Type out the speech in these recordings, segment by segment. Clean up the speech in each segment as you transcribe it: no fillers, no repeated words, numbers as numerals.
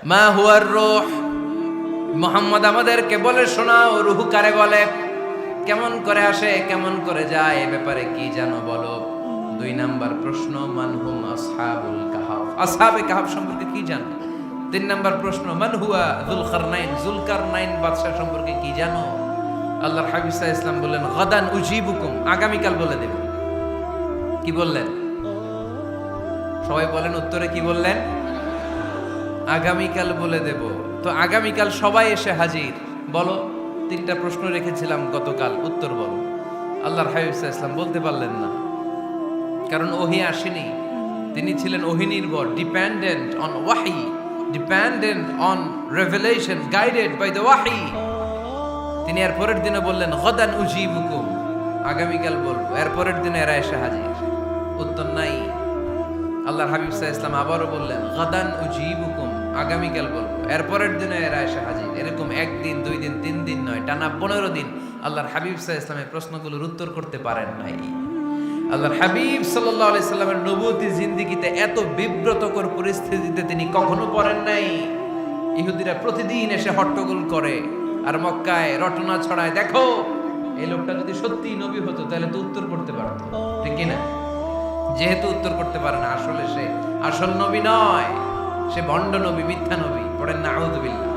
মা হুয়ার রূহ, মুহাম্মদ আমাদেরকে বলে শোনাও রূহ কারে বলে, কেমন করে আসে, কেমন করে যায়, এ ব্যাপারে কি জানো বলো। 2 নাম্বার প্রশ্ন, মান হুম আসহাবুল কাহাফ, আসহাবে কাহাফ সম্পর্কে কি জানো। 3 নাম্বার প্রশ্ন, মান হুয়া যুলকারনাইন, যুলকারনাইন বাদশা সম্পর্কে কি জানো। আল্লাহর হাবিব সাল্লাল্লাহু আলাইহি ওয়াসাল্লাম বললেন গাদান উজিবুকুম, আগামীকাল বলে দেব। কি বললেন? সবাই বলেন উত্তরে কি বললেন? আগামীকাল বলে দেব। তো আগামীকাল সবাই এসে হাজির। বলো, 3টা প্রশ্ন রেখেছিলাম গতকাল, উত্তর বলো। আল্লাহর হাবিব সাল্লাল্লাহু আলাইহি ওয়াসাল্লাম বলতে পারলেন না, কারণ ওহী আসেনি। তিনি ছিলেন ওহী নির্ভর, ডিপেন্ডেন্ট অন ওয়াহি, dependent on revelation, guided by the ওয়াহি। তিনি এর পরের দিনে বললেন গাদান উজিবুকুম, আগামীকাল বলবো। এর পরের দিনে এরা এসে হাজির, উত্তর নাই। আল্লাহর হাবিব সাল্লাল্লাহু আলাইহি ওয়াসাল্লাম আবারও বললেন গাদান উজিবুকুম, আগামীকাল বলবো। এর পরের দিনে এরা এসে হাজির। এরকম 1 দিন 2 দিন 3 দিন নয়, টানা 15 দিন আল্লাহর হাবিব সাল্লাল্লাহু আলাইহি ওয়াসাল্লামের প্রশ্নগুলোর উত্তর করতে পারেন নাই। আল্লাহর হাবিব সাল্লাল্লাহু আলাইহি সাল্লামের নবুয়তি জিন্দেগিতে এত বিব্রতকর পরিস্থিতিতে তিনি কখনো পড়েন নাই। ইহুদিরা প্রতিদিন এসে হট্টগোল করে আর মক্কায় রটনা ছড়ায়, দেখো এই লোকটা যদি সত্যি নবী হতো তাহলে তো উত্তর করতে পারতো, ঠিক কি না? যেহেতু উত্তর করতে পারে না, আসলে সে আসল নবী নয়, সে ভণ্ড নবী, মিথ্যা নবী। পড়েন না আউযুবিল্লাহ।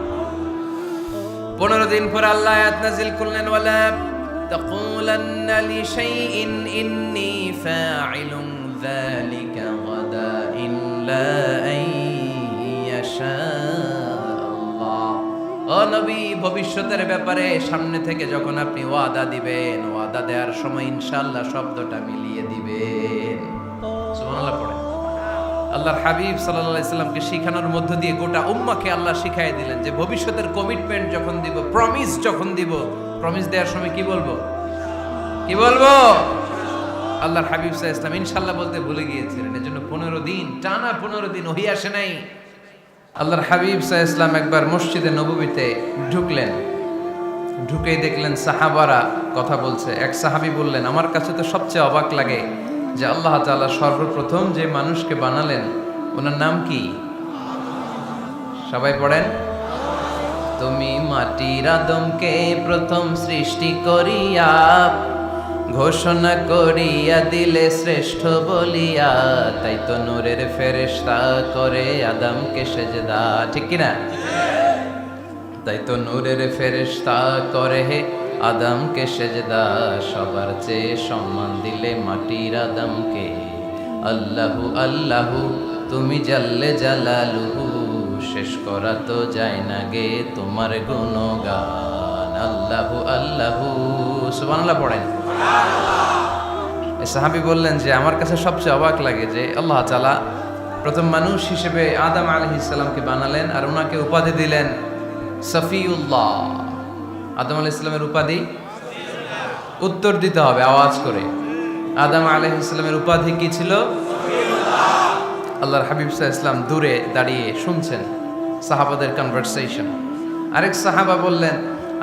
15 দিন পর আল্লাহ আয়াত নাযিল করলেন, ওয়ালা তাকুলান্না লিশাইইন ইন্নী ফাইলুন যালিকা গাদা ইল্লা আইয়াশা আল্লাহ। ও নবী, ভবিষ্যতের ব্যাপারে সামনে থেকে যখন আপনি ওয়াদা দিবেন, ওয়াদা দেওয়ার সময় ইনশাআল্লাহ শব্দটা মিলিয়ে দিবেন। সুবহানাল্লাহ পড়েন। আল্লাহর হাবিব সাল্লাল্লাহু আলাইহি সাল্লামকে শিখানোর মধ্য দিয়ে গোটা উম্মাহকে আল্লাহ শিখাই দিলেন যে ভবিষ্যতের কমিটমেন্ট যখন দিব, প্রমিস যখন দিব, প্রমিস দেওয়ার সময় কি বলবো? কি বলবো? আল্লাহর হাবিব সাল্লাল্লাহু আলাইহি সাল্লাম ইনশাআল্লাহ বলতে ভুলে গিয়েছিলেন। এজন্য 15 দিন, টানা 15 দিন ওহী আসে নাই। আল্লাহর হাবিব সাল্লাল্লাহু আলাইহি সাল্লাম একবার মসজিদে নববীতে ঢুকলেন। ঢুকেই দেখলেন সাহাবারা কথা বলছে। এক সাহাবী বললেন, আমার কাছে তো সবচেয়ে অবাক লাগে যে আল্লাহ তাআলা সর্বপ্রথম যে মানুষকে বানালেন ওনার নাম কি? সবাই পড়েন। তুমি মাটির আদমকে প্রথম সৃষ্টি করিয়া ঘোষণা করিয়া দিলে শ্রেষ্ঠ বলিয়া, তাই তো নূরের ফেরেশতা করে আদমকে সেজদা, ঠিক কি না? তাই তো নূরের ফেরেশতা করে হে আদমকে সেজদা, সবার চেয়ে সম্মান দিলে মাটির আদমকে। আল্লাহু আল্লাহু তুমি জাল্লে জালালুহু, শেষ করা তো যায় না গে তোমার গুণগান। আল্লাহু আল্লাহু, সুবহানাল্লাহ পড়েন। সাহাবী বললেন যে আমার কাছে সবচেয়ে অবাক লাগে যে আল্লাহ তাআলা প্রথম মানুষ হিসেবে আদম আলাইহিস সালামকে বানালেন আর ওনাকে উপাধি দিলেন সফিউল্লাহ। আদম আলাইহিস সালামের উপাধি, উত্তর দিতে হবে আওয়াজ করে। আদম আলাইহিস সালামের উপাধি কি ছিল? আল্লাহর হাবিব সাল্লাল্লাহু আলাইহি ওয়াসাল্লাম দূরে দাঁড়িয়ে শুনছেন সাহাবাদের কনভারসেশন। আরেক সাহাবা বললেন,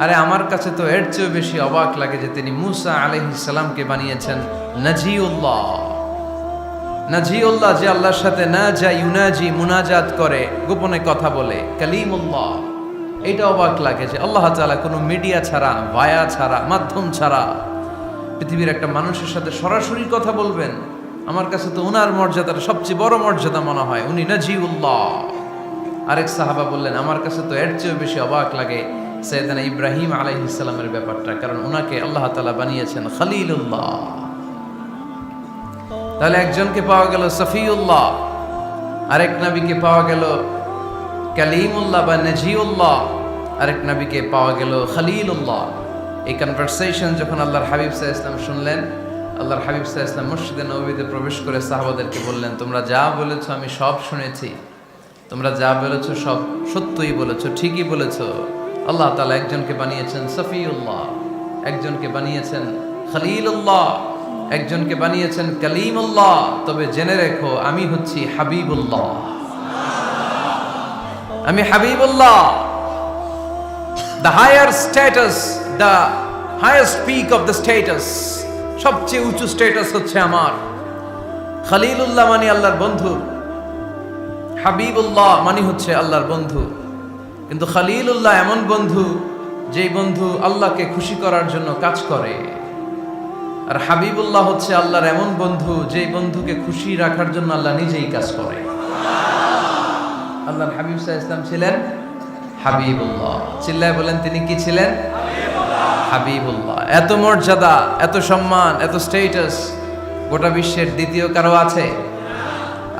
আরে আমার কাছে তো এর চেয়েও বেশি অবাক লাগে যে তিনি মূসা আলাইহিস সালামকে বানিয়েছেন নাজিউল্লাহ। নাজিউল্লাহ, যে আল্লাহর সাথে না যা ইউনাজি, মুনাজাত করে, গোপনে কথা বলে, কালিমুল্লাহ। এটা অবাক লাগে যে আল্লাহ তাআলা কোনো মিডিয়া ছাড়া, ভায়া ছাড়া, মাধ্যম ছাড়া পৃথিবীর একটা মানুষের সাথে সরাসরি কথা বলবেন। আমার কাছে তো উনার মর্যাদাটা সবচেয়ে বড় মর্যাদা মনে হয়, উনি নাজিউল্লাহ। আরেক সাহাবা বললেন, আমার কাছে তো এর চেয়েও বেশি অবাক লাগে সাইয়েদনা ইব্রাহিম আলাইহিস সালামের ব্যাপারটা, কারণ ওনাকে আল্লাহ তাআলা বানিয়েছেন খলিলুল্লাহ। তাহলে একজনকে পাওয়া গেল সফিউল্লাহ, আরেক নবীকে পাওয়া গেল কালিমুল্লাহ বা নাজিউল্লাহ, আরেক নবীকে পাওয়া গেল খলিলুল্লাহ। এই কনভারসেশন যখন আল্লাহর হাবিব সাল্লাল্লাহু আলাইহি ওয়াসাল্লাম শুনলেন, আল্লাহর হাবিব সাল্লাল্লাহু আলাইহি ওয়াসাল্লাম মসজিদে নববীতে প্রবেশ করে সাহাবাদেরকে বললেন, তোমরা যা বলেছো আমি সব শুনেছি, তোমরা যা বলেছো সব সত্যই বলেছো, ঠিকই বলেছো। আল্লাহ তাআলা একজনকে বানিয়েছেন সফিউল্লাহ, একজনকে বানিয়েছেন খলিলুল্লাহ, একজনকে বানিয়েছেন কালিমুল্লাহ। তবে জেনে রেখো আমি হচ্ছি হাবিবুল্লাহ, আমি হাবিবুল্লাহ। The higher status, the highest peak of the status, সবচেয়ে উঁচু স্ট্যাটাস হচ্ছে আমার। খলিলুল্লাহ মানে আল্লাহর বন্ধু, হাবিবুল্লাহ মানে হচ্ছে আল্লাহর বন্ধু, কিন্তু খলিলুল্লাহ এমন বন্ধু যেই বন্ধু আল্লাহকে খুশি করার জন্য কাজ করে। আর হাবিবুল্লাহ হচ্ছে আল্লাহর এমন বন্ধু যেই বন্ধুকে খুশি রাখার জন্য আল্লাহ নিজেই কাজ করে। আল্লাহর হাবিব সাল্লাল্লাহু আলাইহি ওয়াসাল্লাম ছিলেন হাবিবুল্লাহ। চিল্লায় বলেন তিনি কি ছিলেন? হাবিবুল্লাহ। এত মর্যাদা, এত সম্মান, এত স্ট্যাটাস গোটা বিশ্বের দ্বিতীয় কারো আছে?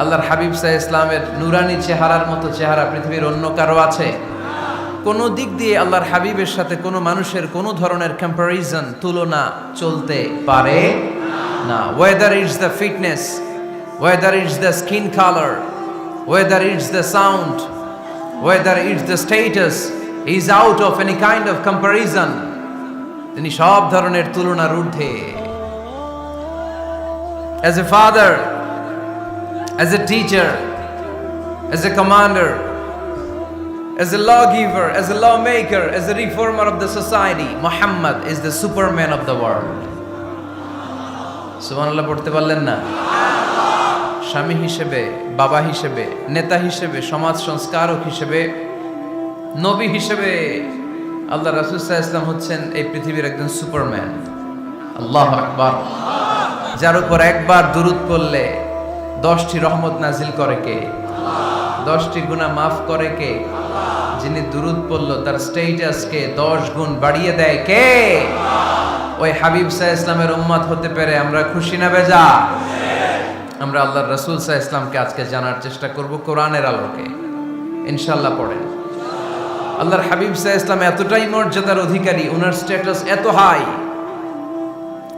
আল্লাহর হাবিব সাল্লাল্লাহু আলাইহি ওয়াসাল্লামের নুরানি চেহারার মতো চেহারা পৃথিবীর অন্য কারো আছে? কোনো দিক দিয়ে আল্লাহর হাবিবের সাথে কোনো মানুষের কোনো ধরনের কম্প্যারিজন, তুলনা চলতে পারে না। Whether it's the fitness, whether it's the skin colour, whether it's the sound, whether it's the status, is out of any kind of comparison. তিনি সব ধরনের তুলনার ঊর্ধ্বে। As a father, as a teacher, as a commander, as a lawgiver, as a lawmaker, as a reformer of the society, Muhammad is the superman of the world. সুবহানাল্লাহ পড়তে পারলেন না? স্বামী হিসেবে, বাবা হিসেবে, নেতা হিসেবে, সমাজ সংস্কারক হিসেবে, নবী হিসেবে আল্লাহ রাসূল সাল্লাল্লাহু আলাইহি ওয়াসাল্লাম হচ্ছেন এই পৃথিবীর একজন সুপারম্যান। আল্লাহু আকবার। যার উপর একবার দুরূদ পড়লে 10টি রহমত নাজিল করে কে? 10টি গুনাহ মাফ করে কে? যিনি দুরূদ পড়ল তার স্ট্যাটাসকে 10 গুণ বাড়িয়ে দেয় কে? ওই হাবিব সাল্লাল্লাহু আলাইহি ওয়াসাল্লামের উম্মত হতে পেরে আমরা খুশি না বেজা? আমরা আল্লাহর রাসূল সাল্লাল্লাহু আলাইহি ওয়াসাল্লামকে আজকে জানার চেষ্টা করব কোরআনের আলোকে, ইনশাআল্লাহ। পড়েন। আল্লাহর হাবিব সাল্লাল্লাহু আলাইহি ওয়াসাল্লাম এতটাই মর্যাদার অধিকারী, ওনার স্ট্যাটাস এত হাই,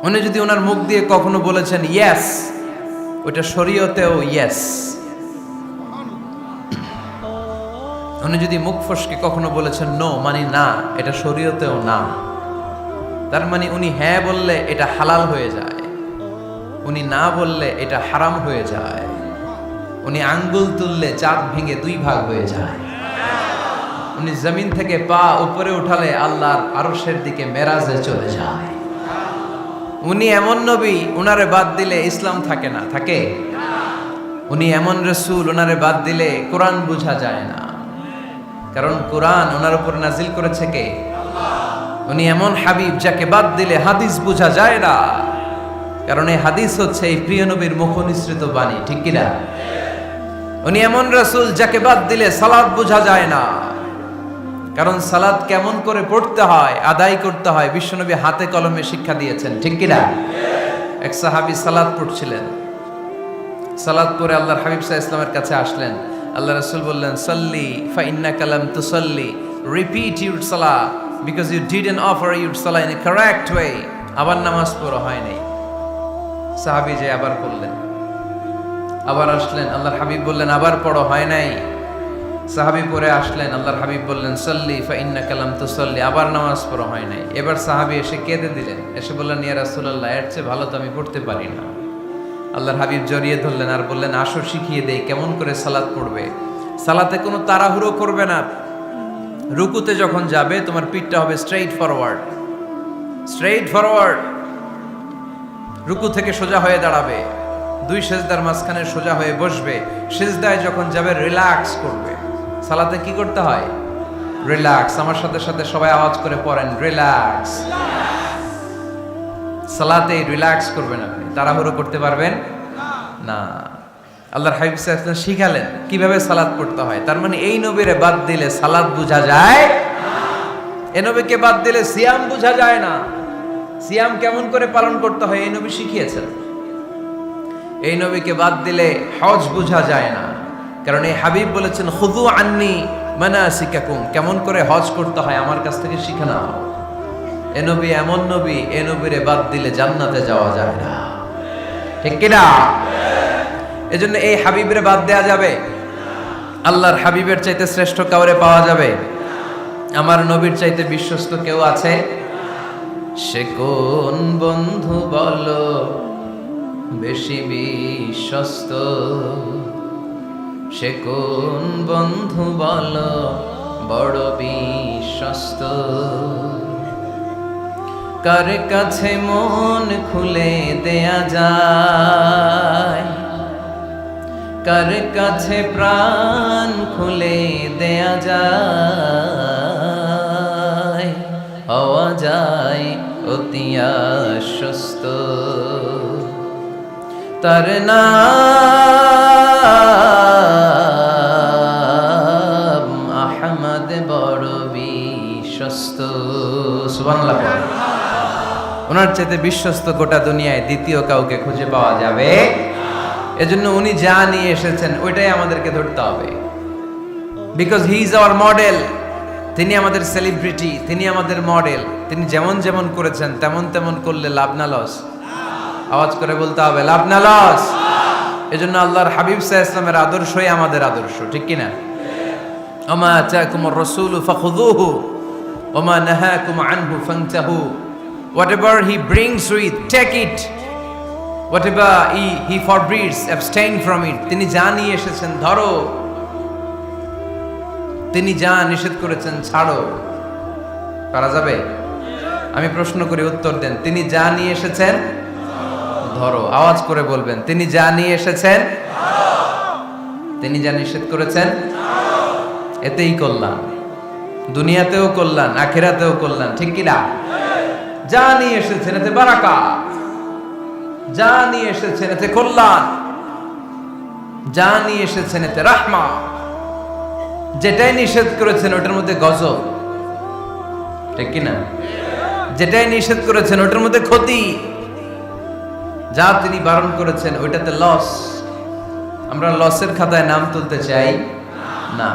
উনি যদি ওনার মুখ দিয়ে কখনো বলেছেন ইয়েস, ওটা শরীয়তেও ইয়েস। উনি যদি মুখ ফসকে কখনো বলেছেন নো, মানে না, এটা শরীয়তেও না। তার মানে উনি হ্যাঁ বললে এটা হালাল হয়ে যায়, উনি না বললে এটা হারাম হয়ে যায়। উনি আঙ্গুল তুললে চাঁদ ভেঙে 2 ভাগ হয়ে যায়। উনি জমিন থেকে পা উপরে উঠালে আল্লাহর আরশের দিকে মেরাজে চলে যায়। উনি এমন নবী, উনারে বাদ দিলে ইসলাম থাকে না, থাকে? উনি এমন রাসূল, উনারে বাদ দিলে কোরআন বোঝা যায় না, কারণ কোরআন ওনার উপর নাজিল করেছে কে? উনি এমন হাবিব যাকে বাদ দিলে হাদিস বোঝা যায় না, কারণ এই হাদিস হচ্ছে এই প্রিয় নবীর মুখনিসৃত বাণী, ঠিক কি না? উনি এমন রাসূল যাকে বাদ দিলে সালাত বোঝা যায় না, কারণ সালাত কেমন করে পড়তে হয়, আদায় করতে হয় বিশ্বনবী হাতে কলমে শিক্ষা দিয়েছেন, ঠিক কি না? এক সাহাবী সালাত পড়ছিলেন, সালাত পড়ে আল্লাহর হাবিব সাল্লাল্লাহু আলাইহি ওয়াসাল্লামের কাছে আসলেন। আল্লাহ রাসূল বললেন, সাল্লি ফা ইন্নাকা লাম তুসাল্লি, রিপিট ইউর সালাহ because you didn't offer your সালাহ ইন এ কারেক্ট ওয়ে। আবার নামাজ পড়া হয় নাই। সাহাবী যে আবার পড়লেন, আবার আসলেন, আল্লাহর হাবিব বললেন আবার পড়ো, হয় নাই। সাহাবী পরে আসলেন, আল্লাহর হাবিব বললেন সাল্লি ফা ইন্নাকা লাম তুসাল্লি, আবার নামাজ পড়া হয় নাই। এবার সাহাবী এসে কেঁদে দিলেন, এসে বললেন ইয়া রাসূলুল্লাহ, এর চেয়ে ভালো তো আমি পড়তে পারি না। আল্লাহর হাবিব জড়িয়ে ধরলেন আর বললেন আসো শিখিয়ে দেই কেমন করে সালাত পড়বে। সালাতে কোনো তাড়াহুড়ো করবে না। রুকুতে যখন যাবে তোমার পিঠটা হবে স্ট্রেইট ফরওয়ার্ড, স্ট্রেইট ফরওয়ার্ড। রুকু থেকে সোজা হয়ে দাঁড়াবে, 2 সেজদার মাঝখানে সোজা হয়ে বসবে। সেজদায় যখন যাবে রিল্যাক্স করবে। সালাতে কি করতে হয়? রিল্যাক্স। আমার সাথে সাথে সবাই আওয়াজ করে পড়েন, রিল্যাক্স। সালাতে রিল্যাক্স করবেন আপনি, তাড়াহুড়ো করতে পারবেন না। আল্লাহর হাবিব সাল্লাল্লাহু আলাইহি ওয়াসাল্লাম শিখালেন কিভাবে সালাত পড়তে হয়। তার মানে এই নবীরে বাদ দিলে সালাত বোঝা যায় না, এই নবীকে বাদ দিলে সিয়াম বোঝা যায় না। সিয়াম কেমন করে পালন করতে হয় এই নবী শিখিয়েছেন। এই নবীকে বাদ দিলে হজ বোঝা যায় না, কারণ এই হাবিব বলেছেন খুযু আন্নী মানাসিকাকুম, কেমন করে হজ করতে হয় আমার কাছ থেকে শিখে নাও। এ নবী এমন নবী, এ নবীরে বাদ দিলে জান্নাতে যাওয়া যায় না, ঠিক কি না? এজন্য এই হাবিবরে বাদ দেয়া যাবে? আল্লাহর হাবিবের চাইতে শ্রেষ্ঠ কাউরে পাওয়া যাবে? আমার নবীর চাইতে বিশ্বস্ত কেউ আছে? সে কোন বন্ধু বলো বেশি বিশ্বস্ত, সে কোন বন্ধু বলো বড় বিশ্বস্ত, কার কাছে মন খুলে দেয়া যায়, কার কাছে প্রাণ খুলে দেয়া যায়, হওয়া যায় অতি আশ্বস্ত। তার নাম আহমদ বড় বিশ্বস্ত। সুবহানাল্লাহ। ওনার চাইতে বিশ্বস্ত গোটা দুনিয়ায় দ্বিতীয় কাউকে খুঁজে পাওয়া যাবে। এজন্য উনি যা নিয়ে এসেছেন ওইটাই আমাদেরকে ধরতে হবে, because he is our model. তিনি আমাদের সেলিব্রিটি, তিনি আমাদের মডেল। তিনি যেমন যেমন করেছেন তেমন তেমন করলে লাভ না লস? আওয়াজ করে বলতে হবে লাভ না লস? এজন্য আল্লাহর হাবিব সাল্লাল্লাহু আলাইহি ওয়াসাল্লামের আদর্শই আমাদের আদর্শ, ঠিক কি না? ওমা আতাকুমুর রাসূলু ফাখুযুহু ওমা নাহাকুম আনহু ফান্তাহু। Whatever he brings with, take it. Whatever he forbids, abstain from it. তিনি যা নিয়ে এসেছেন ধরো, তিনি যা নিষেধ করেছেন ছাড়ো। পারা যাবে? আমি প্রশ্ন করি, উত্তর দেন। তিনি যা নিয়ে এসেছেন ধরো। আওয়াজ করে বলবেন, তিনি যা নিয়ে এসেছেন ধরো, তিনি যা নিষেধ করেছেন ছাড়ো। এতেই কল্যাণ, দুনিয়াতেও কল্যাণ, আখিরাতেও কল্যাণ, ঠিক কি না? যা নিয়ে এসেছেন এতে বারাকা, যা নিয়ে এসেছেন এতে কল্যাণ, যা নিয়ে এসেছেন এতে রাহমা। যেটাই নিষেধ করেছেন ওটার মধ্যে গজব, ঠিক কি না? যেটাই নিষেধ করেছেন ওটার মধ্যে ক্ষতি, যা তিনি বারণ করেছেন ওইটাতে লস। আমরা লসের খাতায় নাম তুলতে চাই না।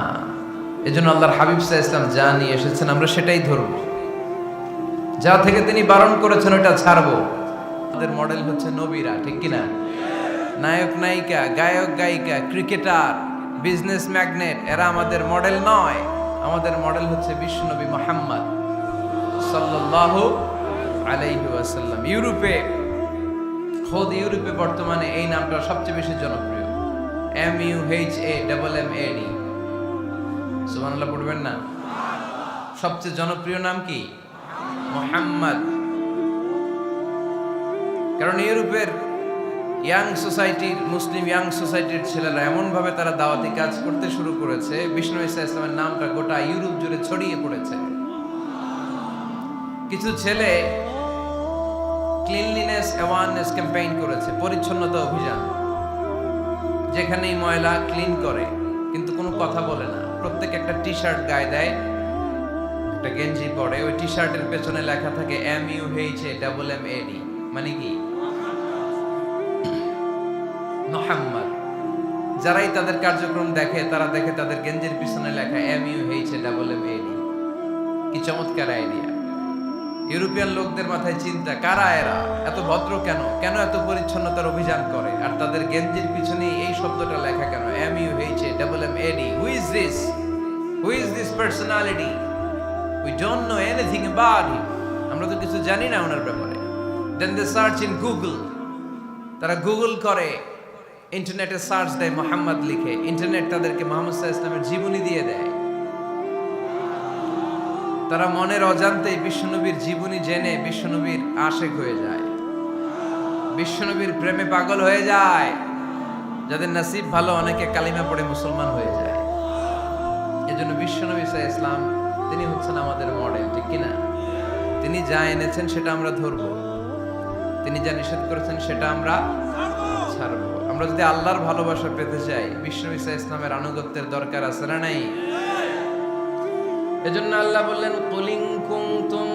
এজন্য আল্লাহর হাবিব সাল্লাল্লাহু আলাইহি ওয়াসাল্লাম যা নিয়ে এসেছেন আমরা সেটাই ধরব, যা থেকে তিনি বারণ করেছেন ওটা ছাড়বো। আমাদের মডেল হচ্ছে নবীরা, ঠিক কিনা? নায়ক নায়িকা, গায়ক গায়িকা, ক্রিকেটার, বিজনেস ম্যাগনেট, এরা আমাদের মডেল নয়। আমাদের মডেল হচ্ছে বিশ্বনবী মুহাম্মদ সাল্লাল্লাহু আলাইহি ওয়াসাল্লাম। ইউরোপে, খোদ ইউরোপে বর্তমানে এই নামটা সবচেয়ে বেশি জনপ্রিয়, MUHAMMAD। সুবহানাল্লাহ পড়বেন না? সবচেয়ে জনপ্রিয় নাম কি? মুহাম্মদ। কারণ ইউরোপের ইয়াং সোসাইটির, মুসলিম ইয়াং সোসাইটির ছেলেরা এমন ভাবে তারা দাওয়াতি কাজ করতে শুরু করেছে, বিষ্ণু ঈসা ইসলামের নামটা গোটা ইউরোপ জুড়ে ছড়িয়ে পড়েছে। কিছু ছেলে ক্লিনলিনেস অ্যাওয়ারনেস ক্যাম্পেইন করেছে, পরিচ্ছন্নতা অভিযান। যেখানেই ময়লা ক্লিন করে, কিন্তু কোনো কথা বলে না। প্রত্যেক একটা টি শার্ট গায়ে দেয়, একটা গেঞ্জি পরে, ওই টি শার্টের পেছনে লেখা থাকে MUHAMMAD, মানে কি? মুহাম্মদ। যারাই তাদের কার্যক্রম দেখে তারা দেখে তাদের গেঞ্জির পিছনে লেখা MUHAMMAD। কি চমৎকার আইডিয়া! ইউরোপিয়ান লোকদের মাথায় চিন্তা, কারা এরা, এত ভদ্র কেন, কেন এত পরিচ্ছন্নতার অভিযান করে, আর তাদের গেঞ্জির পিছনে এই শব্দটা লেখা কেন, MUHAMMAD? Who is this? Who is this personality? We don't know anything about him. আমরা তো কিছু জানি না ওনার ব্যাপারে। Then they search in Google. তারা গুগল করে, ইন্টারনেটে সার্চ দেয় মুহাম্মদ লিখে, ইন্টারনেট তাদেরকে মুহাম্মদ সাল্লাল্লাহু আলাইহি ওয়াসাল্লামের জীবনী দিয়ে দেয়। তারা মনের অজান্তেই বিশ্বনবীর জীবনী জেনে বিশ্বনবীর আশেক হয়ে যায়, বিশ্বনবীর প্রেমে পাগল হয়ে যায়। যাদের নসিব ভালো, অনেকে কালিমা পড়ে মুসলমান হয়ে যায়। এজন্য বিশ্বনবী সাল্লাল্লাহু আলাইহি ওয়াসাল্লাম তিনি হচ্ছেন আমাদের মডেল, ঠিক কিনা? তিনি যা এনেছেন সেটা আমরা ধরবো, তিনি যা নিষেধ করেছেন সেটা আমরা ছাড়বো। আমরা যদি আল্লাহর ভালোবাসা পেতে চাই, বিশ্বনবী সাল্লাল্লাহু আলাইহি ওয়াসাল্লামের আনুগত্যের দরকার আছে না নাই? এজন্য আল্লাহ বললেন, কুল ইন কুনতুম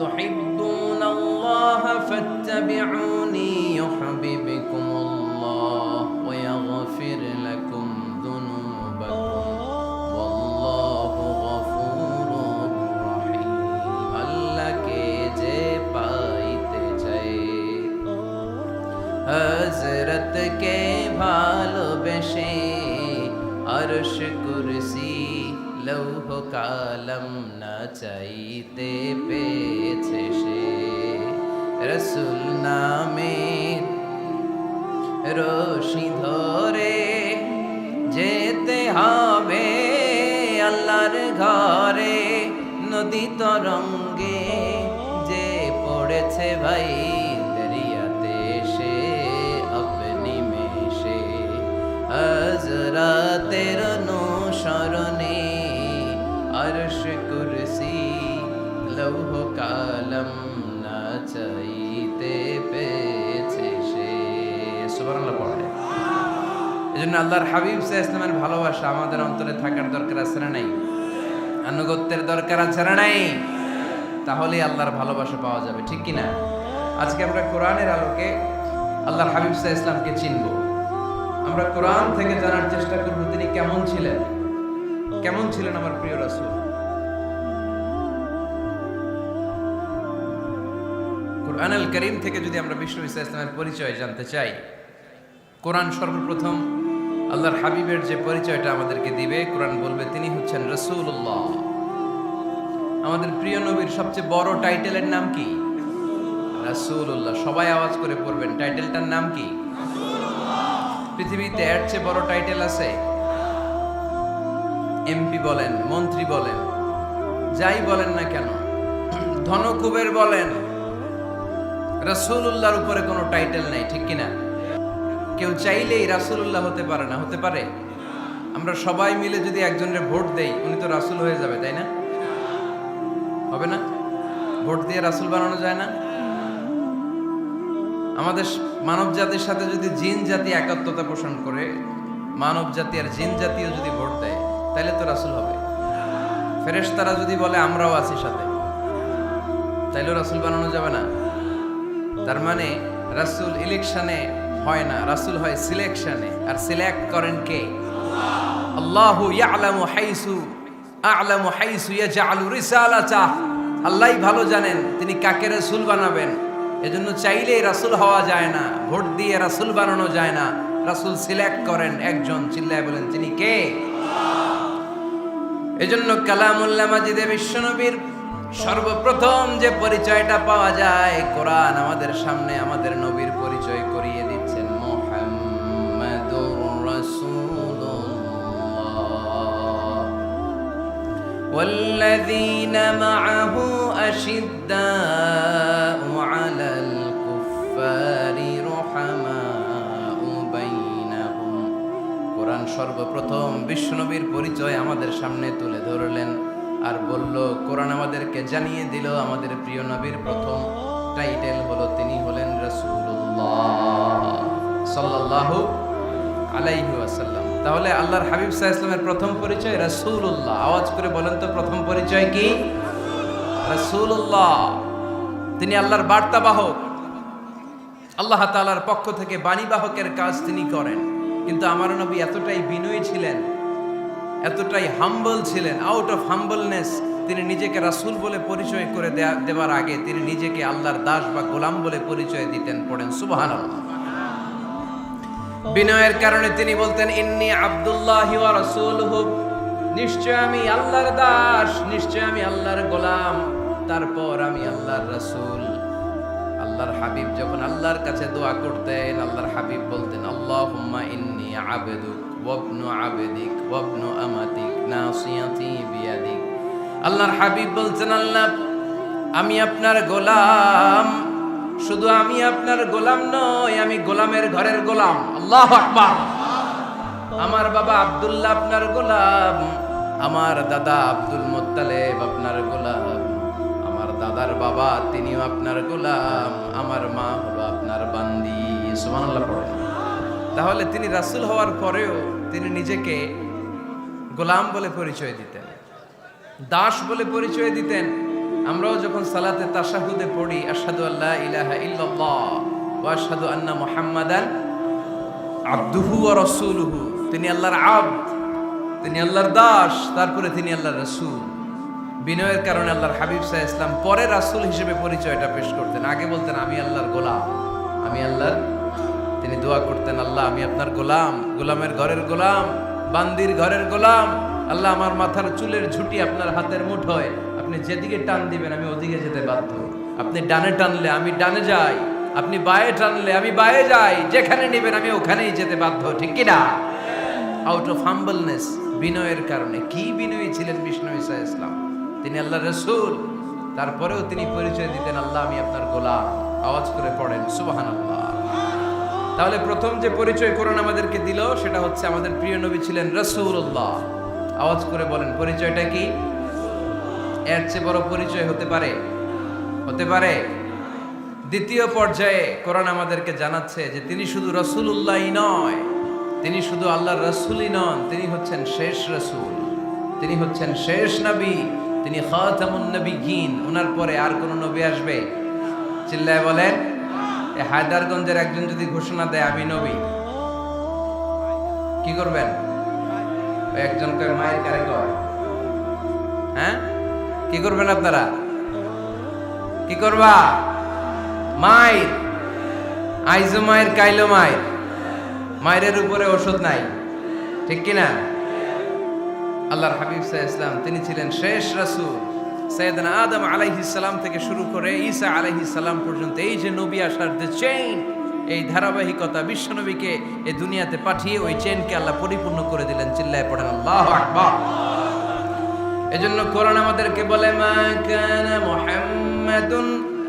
তুহিব্বুনাল্লাহ ফাত্তাবিউনি ইউহিব্বুকুমুল্লাহ ওয়া ইয়াগফির লাকুম যুনুবাকুম ওয়াল্লাহু গফুরুর রহিম। আল্লাহকে যে পাইতে চায়, হযরতকে ভালোবেসে আরশ কুরসি লৌহ কালম না চাইতে পেয়েছে সে। রসুল নামের রশি ধরে যেতে হবে আল্লাহর ঘরে। নদী তরঙ্গে যে পড়েছে ভাই দরিয়াতে সে আপনি মেশে হযরতের অনুসরণে আরশ কুরসি লৌহ কালাম না চাইতে পেয়েছে সে। সুবহানাল্লাহ পড়ে। এজন্য আল্লাহর হাবিব সাল্লাল্লাহু আলাইহি ওয়াসাল্লামের ভালোবাসা আমাদের অন্তরে থাকার দরকার আছে না নাই? আনুগত্যের দরকার আছে না নাই? তাহলে আল্লাহর ভালোবাসা পাওয়া যাবে, ঠিক কি না? আজকে আমরা কোরআনের আলোকে আল্লাহর হাবিব সাল্লাল্লাহু আলাইহি ওয়াসাল্লামকে চিনব। আমরা কোরআন থেকে জানার চেষ্টা করব তিনি কেমন ছিলেন, কেমন ছিলেন আমার প্রিয় রাসূল। কোরআনুল কারীম থেকে যদি আমরা বিষ্ণু ঈসা ইসলামের পরিচয় জানতে চাই, কোরআন সর্বপ্রথম আল্লাহর হাবিবের যে পরিচয়টা আমাদেরকে দিবে, কোরআন বলবে তিনি হচ্ছেন রাসূলুল্লাহ। আমাদের প্রিয় নবীর সবচেয়ে বড় টাইটেলের নাম কি? রাসূলুল্লাহ। সবাই আওয়াজ করে পড়বেন, টাইটেলটার নাম কি? পৃথিবীতে এর চেয়ে বড় টাইটেল আছে? এমপি বলেন, মন্ত্রী বলেন, যাই বলেন না কেন, ধনকুবের বলেন, রাসূলুল্লাহর উপরে কোনো টাইটেল নাই, ঠিক কিনা? কেউ চাইলেই রাসূলুল্লাহ হতে পারে না, হতে পারে? আমরা সবাই মিলে যদি একজনের ভোট দেই, উনি তো রাসূল হয়ে যাবে, তাই না? হবে না? ভোট দিয়ে রাসূল বানানো যায় না? আমাদের মানব জাতির সাথে যদি জিন জাতি একাত্মতা পোষণ করে, মানব জাতি আর জিন জাতিও যদি ভোট দেয়, তাহলে তো রাসূল হবে। ফেরেশতারা যদি বলে আমরাও আছি সাথে, তাইলেও রাসূল বানানো যাবে না। তার মানে রাসূল ইলেকশনে হয় না, রাসূল হয় সিলেকশনে। আর সিলেক্ট করেন কে? আল্লাহু ইয়ালামু হাইসু ইয়াজআলু রিসালাতাহ। আল্লাহই ভালো জানেন তিনি কাকে রাসূল বানাবেন। এজন্য চাইলেই রাসূল হওয়া যায় না, ভোট দিয়ে রাসূল বানানো যায় না। রাসূল সিলেক্ট করেন একজন, চিল্লায় বলেন তিনি কে? এজন্য কালামুল্লাহ মাজিদে বিশ্বনবীর সর্বপ্রথম যে পরিচয়টা পাওয়া যায়, কোরআন আমাদের সামনে আমাদের নবীর পরিচয় করিয়ে দিচ্ছেন, মুহাম্মাদুর রাসূলুল্লাহ। ওয়াল্লাযীনা মাআহু আশিদ্দাউ আলাল কুফফারি রুহামাউ বাইনাহুম। কোরআন সর্বপ্রথম বিশ্বনবীর পরিচয় আমাদের সামনে তুলে ধরলেন আর বলল, কোরআন আমাদেরকে জানিয়ে দিল আমাদের প্রিয় নবীর প্রথম টাইটেল হলো তিনি হলেন রাসূলুল্লাহ সাল্লাল্লাহু আলাইহি ওয়াসাল্লাম। তাহলে আল্লাহর হাবিব সাল্লাল্লাহু আলাইহি ওয়াসাল্লামের প্রথম পরিচয় রাসূলুল্লাহ। আওয়াজ করে বলেন তো প্রথম পরিচয় কি? রাসূলুল্লাহ। তিনি আল্লাহর বার্তাবাহক, আল্লাহ তাআলার পক্ষ থেকে বাণীবাহকের কাজ তিনি করেন। কিন্তু আমার নবী এতটাই বিনয়ী ছিলেন, এতটাই হাম্বল ছিলেন, আউট অফ হাম্বলনেস তিনি নিজেকে রাসূল বলে পরিচয় করে দেওয়ার আগে তিনি নিজেকে আল্লাহর দাস বা গোলাম বলে পরিচয় দিতেন। পড়েন সুবহানাল্লাহ। বিনয়ের কারণে তিনি বলতেন, ইন্নী আব্দুল্লাহি ওয়া রাসূলুহু, নিশ্চয় আমি আল্লাহর দাস, নিশ্চয় আমি আল্লাহর গোলাম, তারপর আমি আল্লাহর রাসূল। আল্লাহর হাবিব যখন আল্লাহর কাছে দোয়া করতেন, আল্লাহর হাবিব বলতেন, আল্লাহুম্মা ইন্নী আবদুক ওয়াবনু আবদিক ওয়াবনু আমাতিক নাসিয়াতি বিয়াদিক। আল্লাহর হাবিব বলছেন, আল্লাহ আমি আপনার গোলাম, শুধু আমি আপনার গোলাম নই, আমি গোলামের ঘরের গোলাম। আল্লাহু আকবার। আমার বাবা আব্দুল্লাহ আপনার গোলাম, আমার দাদা আব্দুল মুত্তালিব আপনার গোলাম, আমার দাদার বাবা তিনিও আপনার গোলাম, আমার মা হলো আপনার বান্দি। সুবহানাল্লাহ পড়েন। তাহলে তিনি রাসূল হওয়ার পরেও তিনি নিজেকে গোলাম বলে পরিচয় দিতেন, দাস বলে পরিচয় দিতেন। আমরাও যখন সালাতে তাশাহুদে পড়ি, আশহাদু আল্লা ইলাহা ইল্লাল্লাহ ওয়া আশহাদু আন্না মুহাম্মাদান আবদুহু ওয়া রাসূলুহু, তিনি আল্লাহর আবদ, তিনি আল্লাহর দাস, তারপরে তিনি আল্লাহর রাসূল। বিনয়ের কারণে আল্লাহর হাবিব সাল্লাল্লাহু আলাইহি ওয়াসাল্লাম পরে রাসূল হিসেবে পরিচয়টা পেশ করতেন। আগে বলতেন আমি আল্লাহর গোলাম, আমি আল্লাহর। তিনি দোয়া করতেন, আল্লাহ আমি আপনার গোলাম, গোলামের ঘরের গোলাম, বান্দির ঘরের গোলাম। আল্লাহ আমার মাথার চুলের ঝুঁটি আপনার হাতের মুঠোয়, আপনি যেদিকে টান দিবেন আমি ওদিকে যেতে বাধ্য। আপনি ডানে টানলে আমি ডানে যাই, আপনি বায়ে টানলে আমি বায়ে যাই, যেখানে নেবেন আমি ওখানেই যেতে বাধ্য, ঠিক কিনা? আউট অফ হাম্বলনেস, বিনয়ের কারণে। কি বিনয়ী ছিলেন বিষ্ণু ঈসা ইসলাম। তিনি আল্লাহর রাসূল, তারপরেও তিনি পরিচয় দিতেন, আল্লাহ আমি আপনার গোলাম। আওয়াজ করে পড়েন সুবহানাল্লাহ। তাহলে প্রথম যে পরিচয় কোরআন আমাদেরকে দিল সেটা হচ্ছে আমাদের প্রিয় নবী ছিলেন রাসূলুল্লাহ। আওয়াজ করে বলেন পরিচয়টা কি? এর চেয়ে বড় পরিচয় হতে পারে? হতে পারে? দ্বিতীয় পর্যায়ে কোরআন আমাদেরকে জানাচ্ছে যে তিনি শুধু রাসূলুল্লাহই নয়, তিনি শুধু আল্লাহর রাসূলই নন, তিনি হচ্ছেন শেষ রাসূল, তিনি হচ্ছেন শেষ নবী, তিনি খাতামুন নবিয়্যিন। ওনার পরে আর কোন নবী আসবে? চিল্লায় বলেন। এই হায়দারগঞ্জের একজন যদি ঘোষণা দেয় আমি নবী, কি করবেন? ওই একজনকে মায়ের কারে কয়, হ্যাঁ কি করবেন আপনারা? কি করবা? মায়ের আইজো মায়ের কাইলো মায়ের, মায়ের উপরে ওষুধ নাই, ঠিক কিনা? আল্লাহর হাবিব সাল্লাল্লাহু আলাইহি ওয়াসাল্লাম তিনি ছিলেন শেষ রাসূল। সাইয়েদনা আদম আলাইহিস সালাম থেকে শুরু করে ঈসা আলাইহিস সালাম পর্যন্ত এই যে নবী আসার যে চেইন, এই ধারাবাহিকতা, বিশ্ব নবীকে এই দুনিয়াতে পাঠিয়ে ওই চেইনকে আল্লাহ পরিপূর্ণ করে দিলেন। চিল্লায় পড়েন আল্লাহু আকবার। এজন্য কোরআন আমাদেরকে বলে মা কানা মুহাম্মাদুন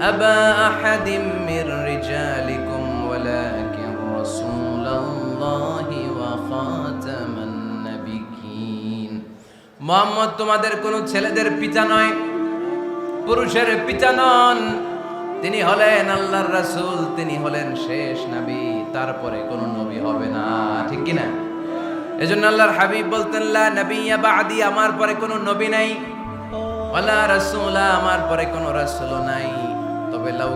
আবা আহাদিম মির রিজালিকুম ওয়ালাকিন রাসূলুল্লাহি ওয়া খাতামান নাবিয়্যিন। মুহাম্মদ তোমাদের কোন ছেলেদের পিতা নয়, পুরুষের পিতা নন, তিনি হলেন আল্লাহর রাসূল, তিনি হলেন শেষ নবী, তারপরে কোন নবী হবে না, ঠিক কি না? এজন্য আল্লাহর হাবিব বলতেন লা নবিয়্যা বা'দি, আমার পরে কোনো নবী নাই, ওয়ালা রাসূলা, আমার পরে কোনো রাসূল নাই, তবে লাউ